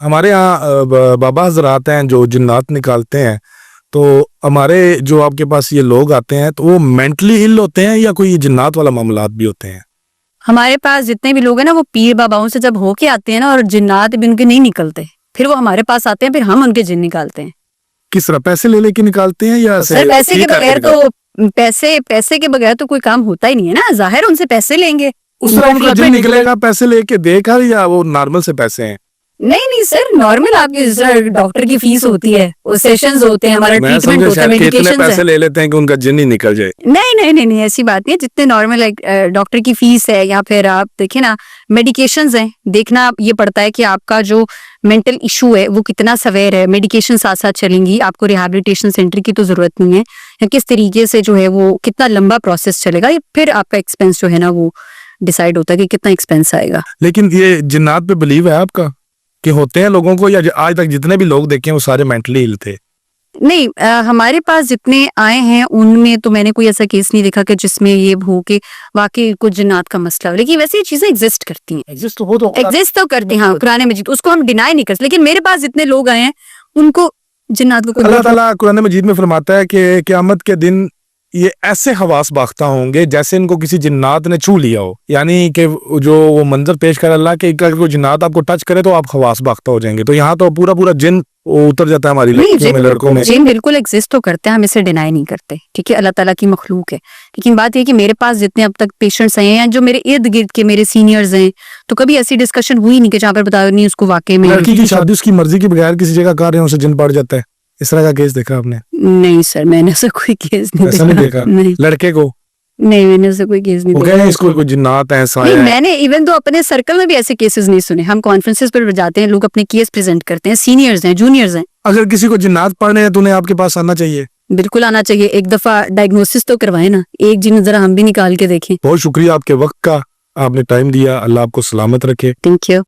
ہمارے یہاں بابا حضرات ہیں جو جنات نکالتے ہیں، تو ہمارے جو آپ کے پاس یہ لوگ آتے ہیں تو وہ مینٹلی ال ہوتے ہیں یا کوئی جنات والا معاملات بھی ہوتے ہیں؟ ہمارے پاس جتنے بھی لوگ ہیں نا وہ پیر باباؤں سے جب ہو کے آتے ہیں نا، اور جنات بھی ان کے نہیں نکلتے، پھر وہ ہمارے پاس آتے ہیں، پھر ہم ان کے جن نکالتے ہیں۔ کس طرح پیسے لے لے کے نکالتے ہیں یا سر پیسے کے بغیر تو پیسے کے بغیر تو کوئی کام ہوتا ہی نہیں ہے نا، ظاہر ان سے پیسے لیں گے۔ اس طرح ان کا جن نکلے گا پیسے لے کے دے کر، یا وہ نارمل سے پیسے ہیں؟ نہیں سر، نارمل آپ کی ڈاکٹر کی فیس ہوتی ہے، وہ سیشنز ہوتے ہیں، ہمارا ٹریٹمنٹ ہوتا ہے، میڈیکیشنز پیسے لے لیتے ہیں کہ ان کا جن ہی نکل جائے۔ نہیں ایسی بات نہیں ہے، جتنے نارمل ڈاکٹر کی فیس ہے، یا پھر آپ دیکھیں نا میڈیکیشنز ہیں، دیکھنا یہ پڑتا ہے کہ آپ کا جو مینٹل ایشو ہے وہ کتنا سویر ہے، میڈیکیشن ساتھ ساتھ چلیں گی، آپ کو ریہیبلیٹیشن سینٹر کی تو ضرورت نہیں ہے، یا کس طریقے سے جو ہے وہ کتنا لمبا پروسیس چلے گا، پھر آپ کا ایکسپینس جو ہے نا وہ ڈیسائیڈ ہوتا ہے کہ کتنا ایکسپینس آئے گا۔ لیکن یہ جنات پہ بلیو ہے آپ کا کہ ہوتے ہیں لوگوں کو، یا آج تک جتنے بھی لوگ دیکھے ہیں وہ سارے مینٹلی ال تھے؟ نہیں، ہمارے پاس جتنے آئے ہیں ان میں تو میں نے کوئی ایسا کیس نہیں دیکھا کہ جس میں یہ ہو کہ واقعی کچھ جنات کا مسئلہ ہو، لیکن ویسے یہ چیزیں ایگزسٹ کرتی ہیں، ایگزسٹ تو کرتی ہیں، ہاں، قرآن مجید اس کو ہم ڈینائی نہیں کر سکتے، لیکن میرے پاس جتنے لوگ آئے ہیں ان کو جنات کو اللہ تعالیٰ قرآن مجید میں فرماتا ہے کہ قیامت کے دن یہ ایسے حواس باختہ ہوں گے جیسے ان کو کسی جنات نے چھو لیا ہو، یعنی کہ جو وہ منظر پیش کر اللہ کہ اگر کوئی جنات آپ کو ٹچ کرے تو آپ حواس باختہ ہو جائیں گے۔ تو یہاں تو پورا جن اتر جاتا ہے ہماری لڑکوں میں۔ جن بالکل ایگزسٹ تو کرتے ہیں، ہم اسے ڈینائی نہیں کرتے، ٹھیک ہے، اللہ تعالیٰ کی مخلوق ہے، لیکن بات یہ کہ میرے پاس جتنے اب تک پیشنٹس آئے ہیں جو میرے ارد گرد کے میرے سینئرز ہیں، تو کبھی ایسی ڈسکشن ہوئی نہیں کہ جہاں پر بتا نہیں اس کو واقعی میں لڑکی کی شادی اس کی مرضی کے بغیر کسی جگہ کر رہے ہیں، اسے جن پڑ جاتا ہے، اس طرح کا کیس دیکھا آپ نے؟ نہیں سر، میں نے اسے کوئی کیس نہیں دیکھا۔ لڑکے کو نہیں، میں نے اسے کوئی کیس نہیں دیکھا، اس کو کوئی جنات ہیں سایہ ہیں۔ میں نے ایون تو اپنے سرکل میں بھی ایسے کیسز نہیں سنے، ہم کانفرنسز پر جاتے ہیں، لوگ اپنے کیس پریزنٹ کرتے ہیں، سینئرز ہیں، جونیئرز ہیں۔ اگر کسی کو جنات پڑھنے ہیں تو انہیں آپ کے پاس آنا چاہیے؟ بالکل آنا چاہیے، ایک دفعہ ڈائگنوسس تو کروائیں نا، ایک جن ذرا ہم بھی نکال کے دیکھیں۔ بہت شکریہ آپ کے وقت کا، آپ نے ٹائم دیا، اللہ آپ کو سلامت رکھے۔ Thank you.